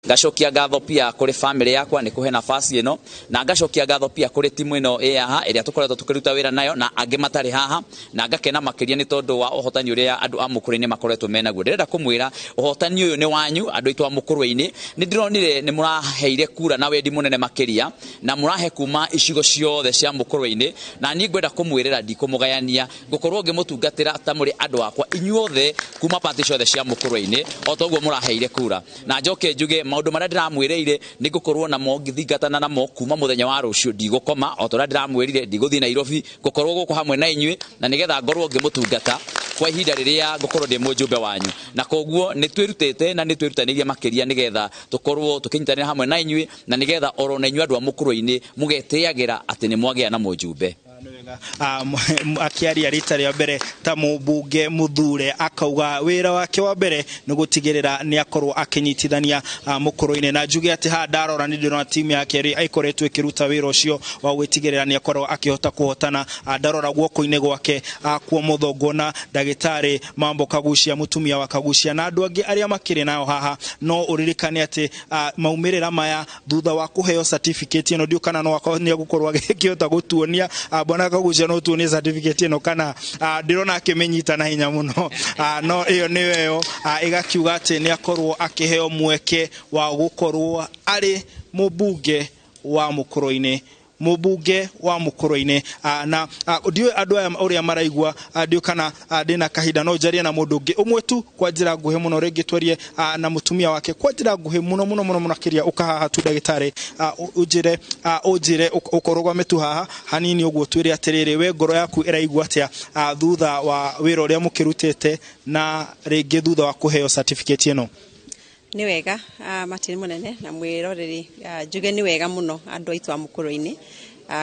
Ngacokia ngatho pia kuri family yakwa ni kuhe nafasi ino, na ngacokia ngatho pia kuri timu ino haha iria tukoretwo tukiruta wira nayo na angi matari haha, na ngakena makiria ni tondu wa uhotani uria andu a Mukuru-ini makoretwo menaguo. Ndirenda kumwira uhotani uyu ni wanyu andu aitu a Mukuru-ini. Ni ndironire ni muraheire kura na wendi munene makiria, na murahe kuma icigo ciothe cia Mukuru-ini, na ni ngwenda kumwirira ndikumugayania ngukorwo ngimutungatira ta muri andu akwa inyuothe kuma party ciothe cia Mukuru-ini o toguo muraheire kura. Na njoke njuge maundu maria ndiramwirire ni ngukorwo namo ngithingatana namo kuma muthenya wa rucio ndigukoma o toria ndiramwirire ndiguthii Nairobi, ngukorwo guku hamwe na inyui na nigetha ngorwo ngimutungata kwa ihinda riria ngukorwo ndi mujumbe wanyu. Na koguo ni twirutite na ni twirutanirie makiria nigetha tukorwo tukinyitanira hamwe na inyui, na nigetha orona inyui andu a Mukuru-ini mugetiagira ati ni mwagia na mujumbe. Akiaria rita rĩa mbere ta mubunge muthure akauga wira wake wa mbere ni gutigirira ni akorwo akinyitithania Mukuru-ini, na njuge ati ha ndarora ni ndirona timu yake ri aikoretwo ikiruta wira ucio wa gwitigirira ni akorwo akihota kuhotana. Ndarora guoko-ini gwake kwa muthongo na ndagitari Mambo Kagucia, mutumia wa Kagucia na andu angi aria makiri nayo haha. No uririkane ati maumirira maya thutha wa kuheo certificate ino ndio kana no akorwo ni gukorwo akihota gutuonia Bwana Kagucia no tuonie certificate ino kana ndirona akimenyita na hinya muno. No iyo niyo igakiuga ati ni akorwo akiheo mweke wa gukorwo ari mubunge wa Mukuru-ini, mubunge wa Mukuru-ini. Na ndio andu aya uria maraigua ndio kana ndina kahinda no njaria na mundu ungi umwe tu kwa njira nguhe muno ringi twerie na mutumia wake kwa njira nguhe muno muno muno munakiria ukahaha tu ndagitari ujire ukorogwa metu haha hanini uguo twire atiriri we ngoro yaku iraigua atia thutha wa wira uria mukirutite na ringi thutha wa kuheo certificate ino? Ni wega Martin munene na mwiroreri njuge ni wega muno andu aitu a Mukuru-ini.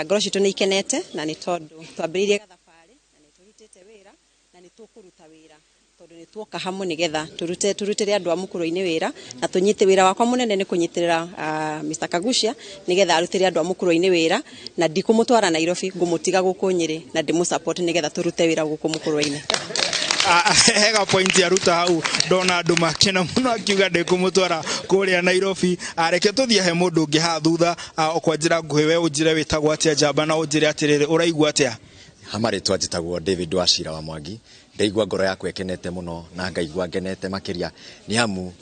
Ngoro citu ni ikenete na ni tondu twambiririe gathabari na ni turutite wira na ni tukuruta wira tondu ni tuoka hamwe nigetha turutire andu a Mukuru-ini wira na tunyite wira wakwa munene ni kunyitirira Mr Kagucia nigetha arutire andu a Mukuru-ini wira na ndikumutwara Nairobi, ngumutiga guku Nyeri na ndimu support nigetha turute wira guku Mukuru-ini. Hega point ya ruta hau ndona andu makena muno akiuga ndikumutwara kuria Nairobi. Reke tuthie he mundu ungi ha thutha kwa njira nguhe we unjire witagwo atia njamba na unjire atiriri uraigua atia? Hamari twajitagwo David Wachira wa Mwangi. Ndaigua ngoro yakwa ikenete muno na ngaigua ngenete makiria ni hamu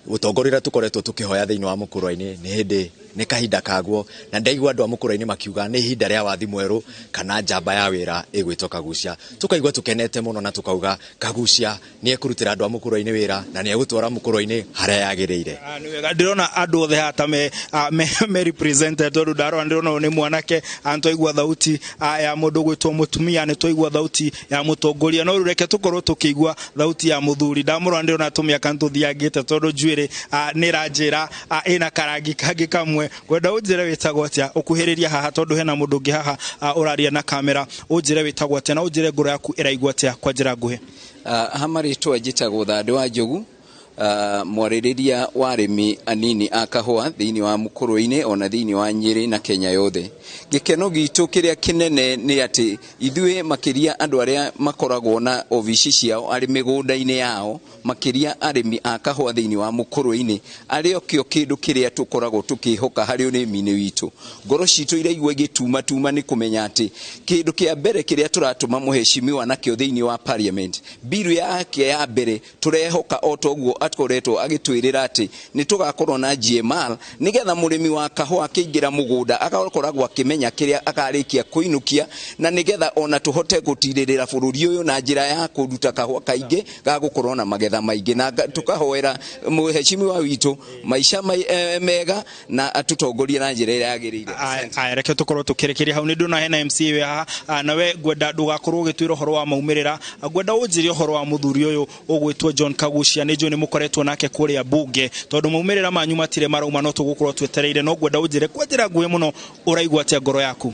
utongorira tukoretwo tukihoya thiini wa Mukuru-ini ni hindi ni kahinda kaguo, na ndaigua andu a Mukuru-ini makiuga ni hinda ria wathi mweru kana njamba ya wira igwitwo Kagucia. Tukaigua tukenete muno na tukauga Kagucia ni ekurutira andu a Mukuru-ini wira na ni egutwara Mukuru-ini haria yagiriire. Ni wega ndirona andu othe hata me represented tondu ndarora ndirona ni mwanake antoigua thauti ya mundu gwitwo mutumia, ni toigua thauti ya mutongoria, no reke tukorwo tukigua thauti ya muthuri. Ndamurora ndirona tumia kantu thiangite tondu njwire ni ranjira ina karangi kangi kamwe. Gwenda unjire witagwo atia ukuhiriria haha tondu hena mundu ungi haha uraria na kamera, unjire witagwo atia na unjire ngoro yaku iraigua atia kwa njira nguhe? Hamari twajitagwo Thandu wa Njogu, mwaririria wa arimi anini a kahua thiini wa Mukuru-ini ona thiini wa Nyeri na Kenya yothe. Gikeno gitu kiria kinene ni ati ithuĩ makiria andu aria makoragwo na ofici ciao ari migunda-ini yao, makiria arimi a kahua thiini wa Mukuru-ini ario kio kindu kiria tukoragwo tukihoka hari urimi-ini witu. Ngoro citu iraigua igituma ni kumenya ati kindu kia mbere kiria turatuma muheshimiwa nakio thiini wa parliament biru yake ya mbere turehoka otoguo atkoretwo agitwirira ati ni tugakorwo na GMR nigetha murimi wa kahua akiingira mugunda agakoragwo akimenya kiria akarikia kuinukia, na nigetha ona tuhote gutiririra bururi uyu na njira ya kuruta kahua kaingi gagukorwo na magetha maingi, na tukahoera muheshimiwa witu maisha mega na atutongorie na njira ira yagirire. Reke tukorwo tukirekeria hau. Ni ndona hena MC we haha nawe ngwenda ndugakorwo ugitwira uhoro wa maumirira, ngwenda unjirie uhoro wa muthuri uyu ugwitwo John Kagucia. Ni John mukoretwo nake kuria bunge tondu maumirira manyu matire marauma, no tugukorwo twetereire, no ngwenda unjire kwa njira nguhe muno uraigua atia ngoro yaku?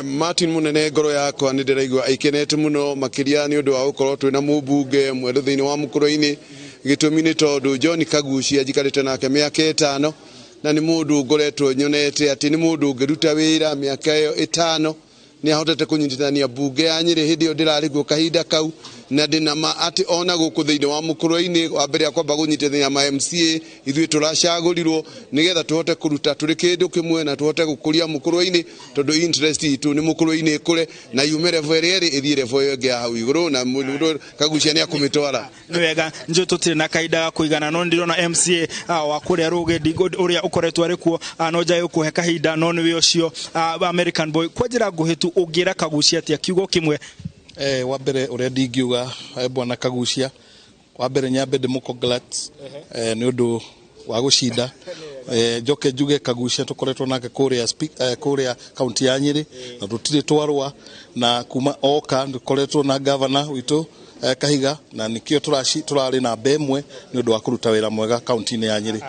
Martin munene ngoro yakwa ni ndiraigua ikenete muno makiria ni undu wa gukorwo twina mubunge mweru thiini wa Mukuru-ini. Gitumi ni tondu John Kagucia jikarite nake miaka 5 na ni mundu ngoretwo nyonete ati ni mundu ngiruta wira miaka iyo 5 ni ahotete kunyitithania bunge ya Nyeri hindi yo ndirariguo kahinda kau na ndinama ati ona guku thiini wa Mukurweini wa mbere akwamba gunyitithania ma MCA ithui turacagurirwo nigetha tuhote kuruta turi kindu kimwe na tuhote gukuria Mukurweini tondu interest itu ni Mukurweini ikure na yumere vere ithire level yenge hau iguru na mundu Kagucia ni akumitwara ni wega njo tutire na kaida kuigana no ndirona MCA wa kuria Rugedi uria ukoretwo ari kuo no nja yukuhe kahinda no ni ucio American Boy kwa njira nguhitu ungira Kagucia ati kiugo kimwe wa mbere uria ndingiuga bwana Kagucia wa mbere nyambe ndimukongrat ni undu wa gucinda njoke njuge Kagucia tukoretwo nake kuria county ya Nyeri na tutire twarwa na kuma oka tukoretwo na governor witu Kahiga na nikio turari na bemwe ni undu wa kuruta wira mwega county ya Nyeri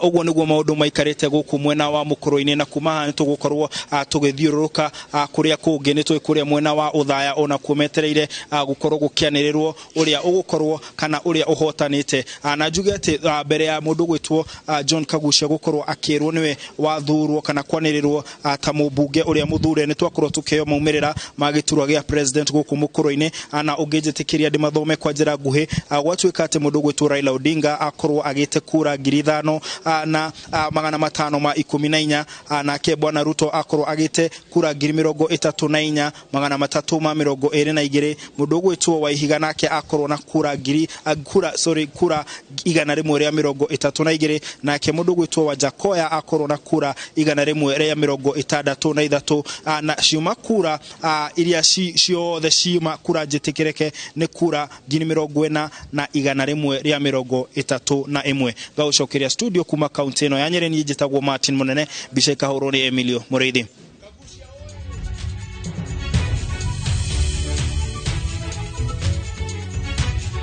uguo niguo maundu maikarite guku mwena wa Mukurweini na kuma ni tugukorwo tugithiururuka kuria kungi ni twikuria mwena wa uthaya ona kumetereire gukorwo gukianirirwo uria ugukorwo kana uria uhotanite na njuge ati mbere ya mundu gwitwo John Kagucia gukorwo akirwo niwe wathurwo kana kwanirirwo ta mubunge uria muthure ni twakorwo tukeo maumirira magiturwa gia president guku Mukurweini na ungijitikiria ndi mathome kwa njira nguhi gwatuika ati mundu gwitwo Raila Odinga akorwo agite kura 5,000 na 514 nake bwana Ruto akorwo agite kura 34 322 mundu gwitwo Waihiga nake akorwo na kura 132 nake mundu gwitwo Wajakoya akorwo na kura 163 na ciuma kura iria ciothe ciuma kura njitikireke ni kura 40,131 gaucokeria studio kuma kaunti ino ya Nyeri ni njitagwo Martin Munene bica ikahurwo ni Emilio Mureithi.